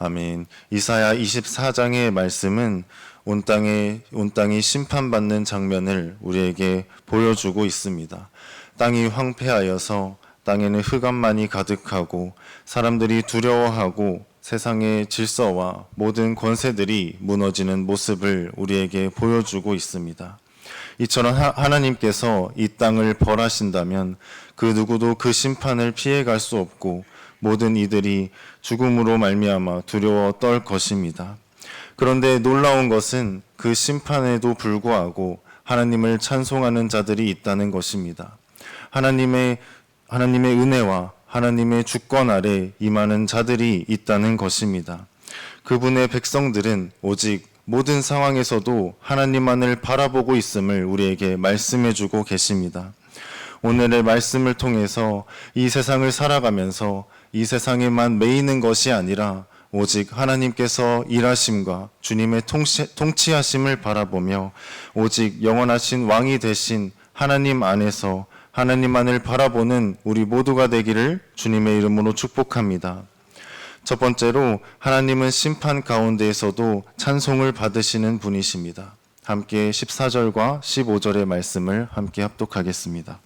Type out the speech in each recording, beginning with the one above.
아멘. 이사야 24장의 말씀은 온 땅이 심판받는 장면을 우리에게 보여주고 있습니다. 땅이 황폐하여서 땅에는 흑암만이 가득하고 사람들이 두려워하고 세상의 질서와 모든 권세들이 무너지는 모습을 우리에게 보여주고 있습니다. 이처럼 하나님께서 이 땅을 벌하신다면 그 누구도 그 심판을 피해갈 수 없고 모든 이들이 죽음으로 말미암아 두려워 떨 것입니다. 그런데 놀라운 것은 그 심판에도 불구하고 하나님을 찬송하는 자들이 있다는 것입니다. 하나님의 은혜와 하나님의 주권 아래 임하는 자들이 있다는 것입니다. 그분의 백성들은 오직 모든 상황에서도 하나님만을 바라보고 있음을 우리에게 말씀해 주고 계십니다. 오늘의 말씀을 통해서 이 세상을 살아가면서 이 세상에만 매이는 것이 아니라 오직 하나님께서 일하심과 주님의 통치하심을 바라보며 오직 영원하신 왕이 되신 하나님 안에서 하나님만을 바라보는 우리 모두가 되기를 주님의 이름으로 축복합니다. 첫 번째로 하나님은 심판 가운데에서도 찬송을 받으시는 분이십니다. 함께 14절과 15절의 말씀을 함께 합독하겠습니다.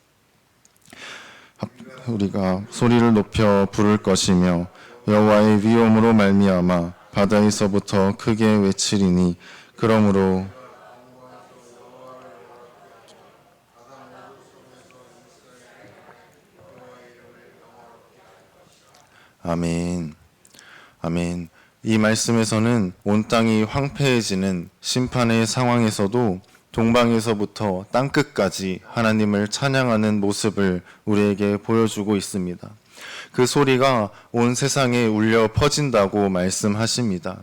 우리가 소리를 높여 부를 것이며 여호와의 위엄으로 말미암아 바다에서부터 크게 외치리니 그러므로 아멘. 아멘. 이 말씀에서는 온 땅이 황폐해지는 심판의 상황에서도 동방에서부터 땅끝까지 하나님을 찬양하는 모습을 우리에게 보여주고 있습니다. 그 소리가 온 세상에 울려 퍼진다고 말씀하십니다.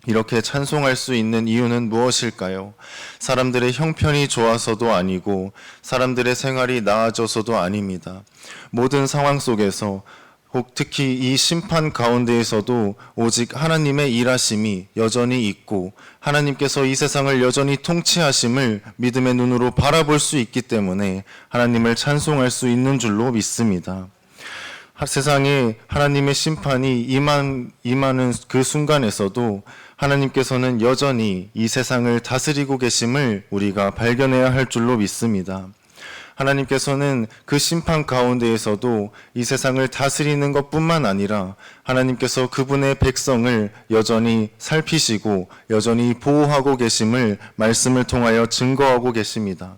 이렇게 찬송할 수 있는 이유는 무엇일까요? 사람들의 형편이 좋아서도 아니고 사람들의 생활이 나아져서도 아닙니다. 모든 상황 속에서 특히 이 심판 가운데에서도 오직 하나님의 일하심이 여전히 있고 하나님께서 이 세상을 여전히 통치하심을 믿음의 눈으로 바라볼 수 있기 때문에 하나님을 찬송할 수 있는 줄로 믿습니다. 세상에 하나님의 심판이 임하는 그 순간에서도 하나님께서는 여전히 이 세상을 다스리고 계심을 우리가 발견해야 할 줄로 믿습니다. 하나님께서는 그 심판 가운데에서도 이 세상을 다스리는 것뿐만 아니라 하나님께서 그분의 백성을 여전히 살피시고 여전히 보호하고 계심을 말씀을 통하여 증거하고 계십니다.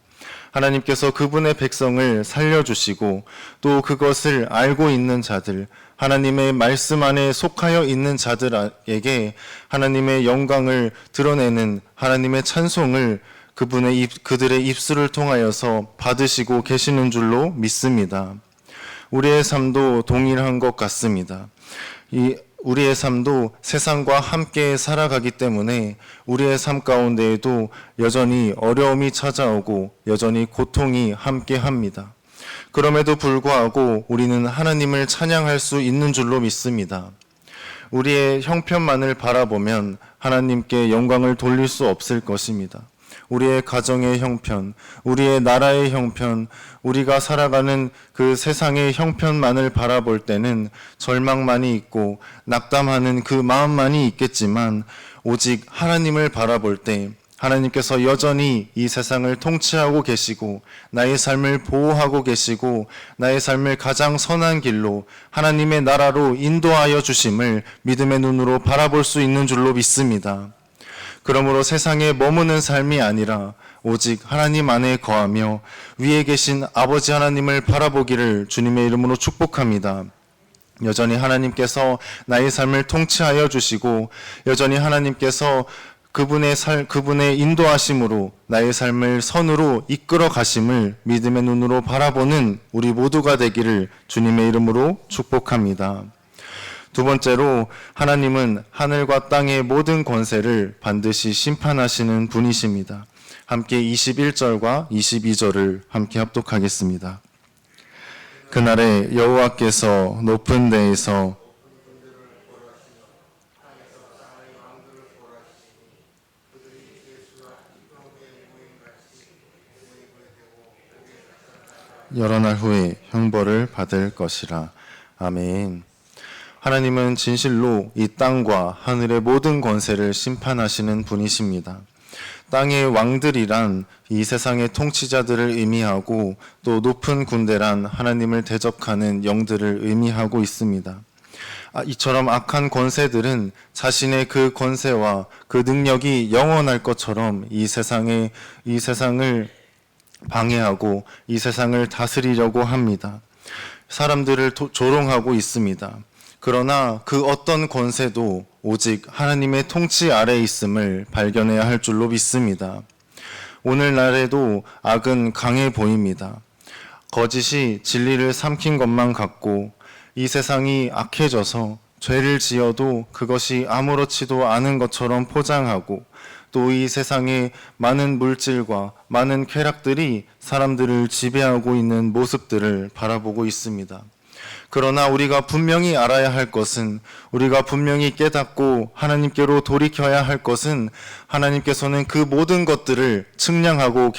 하나님께서 그분의 백성을 살려주시고 또 그것을 알고 있는 자들, 하나님의 말씀 안에 속하여 있는 자들에게 하나님의 영광을 드러내는 하나님의 찬송을 그들의 입술을 통하여서 받으시고 계시는 줄로 믿습니다. 우리의 삶도 동일한 것 같습니다. 우리의 삶도 세상과 함께 살아가기 때문에 우리의 삶 가운데에도 여전히 어려움이 찾아오고 여전히 고통이 함께합니다. 그럼에도 불구하고 우리는 하나님을 찬양할 수 있는 줄로 믿습니다. 우리의 형편만을 바라보면 하나님께 영광을 돌릴 수 없을 것입니다. 우리의 가정의 형편, 우리의 나라의 형편, 우리가 살아가는 그 세상의 형편만을 바라볼 때는 절망만이 있고 낙담하는 그 마음만이 있겠지만 오직 하나님을 바라볼 때 하나님께서 여전히 이 세상을 통치하고 계시고 나의 삶을 보호하고 계시고 나의 삶을 가장 선한 길로 하나님의 나라로 인도하여 주심을 믿음의 눈으로 바라볼 수 있는 줄로 믿습니다. 그러므로 세상에 머무는 삶이 아니라 오직 하나님 안에 거하며 위에 계신 아버지 하나님을 바라보기를 주님의 이름으로 축복합니다. 여전히 하나님께서 나의 삶을 통치하여 주시고 여전히 하나님께서 그분의 인도하심으로 나의 삶을 선으로 이끌어 가심을 믿음의 눈으로 바라보는 우리 모두가 되기를 주님의 이름으로 축복합니다. 두 번째로 하나님은 하늘과 땅의 모든 권세를 반드시 심판하시는 분이십니다. 함께 21절과 22절을 함께 합독하겠습니다. 그날에 여호와께서 높은 데에서 여러 날 후에 형벌을 받을 것이라. 아멘. 하나님은 진실로 이 땅과 하늘의 모든 권세를 심판하시는 분이십니다. 땅의 왕들이란 이 세상의 통치자들을 의미하고 또 높은 군대란 하나님을 대적하는 영들을 의미하고 있습니다. 이처럼 악한 권세들은 자신의 그 권세와 그 능력이 영원할 것처럼 이 세상을 방해하고 이 세상을 다스리려고 합니다. 사람들을 조롱하고 있습니다. 그러나 그 어떤 권세도 오직 하나님의 통치 아래에 있음을 발견해야 할 줄로 믿습니다. 오늘날에도 악은 강해 보입니다. 거짓이 진리를 삼킨 것만 같고 이 세상이 악해져서 죄를 지어도 그것이 아무렇지도 않은 것처럼 포장하고 또 이 세상에 많은 물질과 많은 쾌락들이 사람들을 지배하고 있는 모습들을 바라보고 있습니다. 그러나 우리가 분명히 알아야 할 것은, 우리가 분명히 깨닫고 하나님께로 돌이켜야 할 것은 하나님께서는 그 모든 것들을 측량하고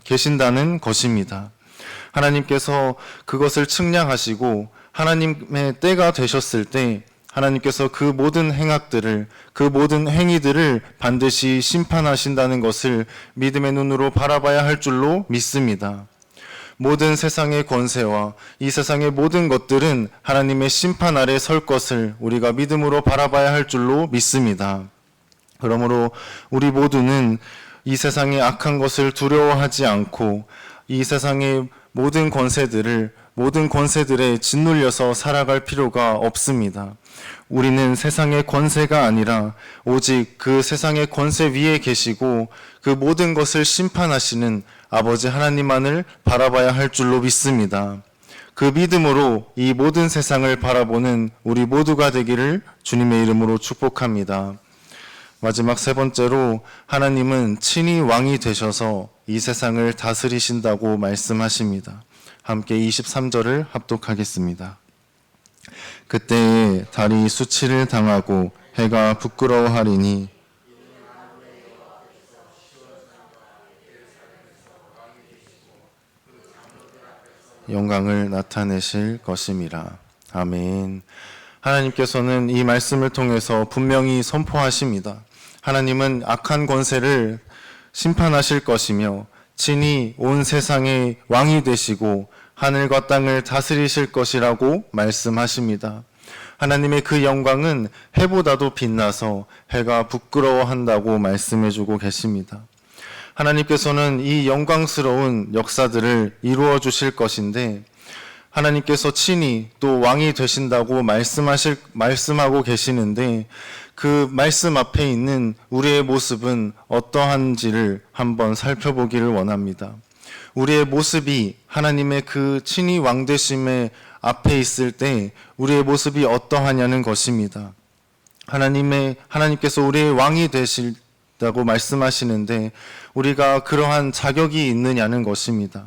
계신다는 것입니다. 하나님께서 그것을 측량하시고 하나님의 때가 되셨을 때 하나님께서 그 모든 행악들을, 그 모든 행위들을 반드시 심판하신다는 것을 믿음의 눈으로 바라봐야 할 줄로 믿습니다. 모든 세상의 권세와 이 세상의 모든 것들은 하나님의 심판 아래 설 것을 우리가 믿음으로 바라봐야 할 줄로 믿습니다. 그러므로 우리 모두는 이 세상의 악한 것을 두려워하지 않고 이 세상의 모든 권세들에 짓눌려서 살아갈 필요가 없습니다. 우리는 세상의 권세가 아니라 오직 그 세상의 권세 위에 계시고 그 모든 것을 심판하시는 아버지 하나님만을 바라봐야 할 줄로 믿습니다. 그 믿음으로 이 모든 세상을 바라보는 우리 모두가 되기를 주님의 이름으로 축복합니다. 마지막 세 번째로, 하나님은 친히 왕이 되셔서 이 세상을 다스리신다고 말씀하십니다. 함께 23절을 합독하겠습니다. 그때에 달이 수치를 당하고 해가 부끄러워하리니 영광을 나타내실 것임이라. 아멘. 하나님께서는 이 말씀을 통해서 분명히 선포하십니다. 하나님은 악한 권세를 심판하실 것이며 친히 온 세상의 왕이 되시고 하늘과 땅을 다스리실 것이라고 말씀하십니다. 하나님의 그 영광은 해보다도 빛나서 해가 부끄러워한다고 말씀해주고 계십니다. 하나님께서는 이 영광스러운 역사들을 이루어 주실 것인데 하나님께서 친히 또 왕이 되신다고 말씀하고 계시는데 그 말씀 앞에 있는 우리의 모습은 어떠한지를 한번 살펴보기를 원합니다. 우리의 모습이 하나님의 그 친히 왕 되심의 앞에 있을 때 우리의 모습이 어떠하냐는 것입니다. 하나님께서 우리의 왕이 되시다고 말씀하시는데 우리가 그러한 자격이 있느냐는 것입니다.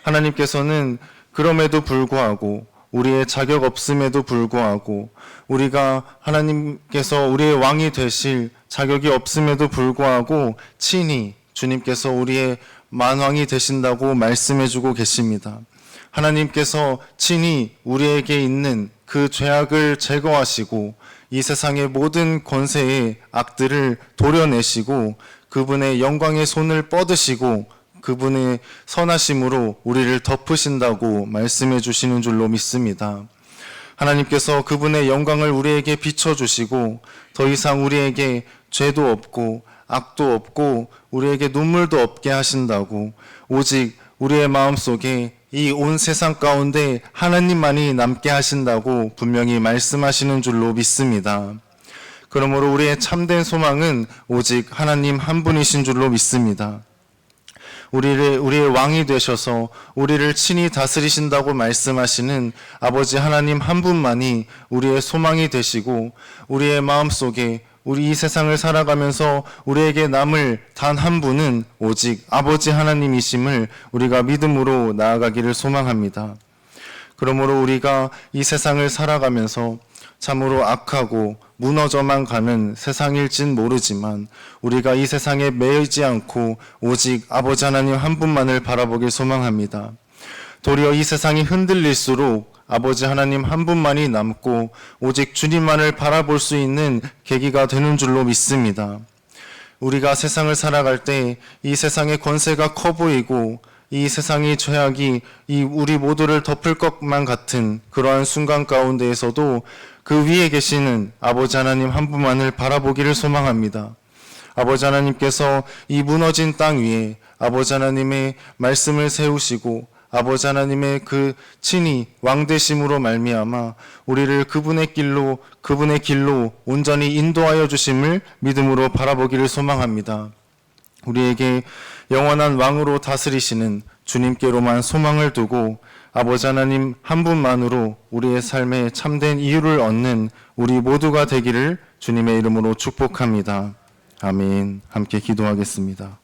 하나님께서는 그럼에도 불구하고, 우리의 자격 없음에도 불구하고, 우리가 하나님께서 우리의 왕이 되실 자격이 없음에도 불구하고 친히 주님께서 우리의 만왕이 되신다고 말씀해주고 계십니다. 하나님께서 친히 우리에게 있는 그 죄악을 제거하시고 이 세상의 모든 권세의 악들을 도려내시고 그분의 영광의 손을 뻗으시고 그분의 선하심으로 우리를 덮으신다고 말씀해 주시는 줄로 믿습니다. 하나님께서 그분의 영광을 우리에게 비춰주시고 더 이상 우리에게 죄도 없고 악도 없고 우리에게 눈물도 없게 하신다고, 오직 우리의 마음속에 이 온 세상 가운데 하나님만이 남게 하신다고 분명히 말씀하시는 줄로 믿습니다. 그러므로 우리의 참된 소망은 오직 하나님 한 분이신 줄로 믿습니다. 우리의 왕이 되셔서 우리를 친히 다스리신다고 말씀하시는 아버지 하나님 한 분만이 우리의 소망이 되시고 우리의 마음속에 우리 이 세상을 살아가면서 우리에게 남을 단 한 분은 오직 아버지 하나님이심을 우리가 믿음으로 나아가기를 소망합니다. 그러므로 우리가 이 세상을 살아가면서 참으로 악하고 무너져만 가는 세상일진 모르지만 우리가 이 세상에 매이지 않고 오직 아버지 하나님 한 분만을 바라보길 소망합니다. 도리어 이 세상이 흔들릴수록 아버지 하나님 한 분만이 남고 오직 주님만을 바라볼 수 있는 계기가 되는 줄로 믿습니다. 우리가 세상을 살아갈 때 이 세상의 권세가 커 보이고 이 세상의 죄악이 이 우리 모두를 덮을 것만 같은 그러한 순간 가운데에서도 그 위에 계시는 아버지 하나님 한 분만을 바라보기를 소망합니다. 아버지 하나님께서 이 무너진 땅 위에 아버지 하나님의 말씀을 세우시고 아버지 하나님의 그 친히 왕되심으로 말미암아 우리를 그분의 길로 온전히 인도하여 주심을 믿음으로 바라보기를 소망합니다. 우리에게 영원한 왕으로 다스리시는 주님께로만 소망을 두고 아버지 하나님 한 분만으로 우리의 삶에 참된 이유를 얻는 우리 모두가 되기를 주님의 이름으로 축복합니다. 아멘. 함께 기도하겠습니다.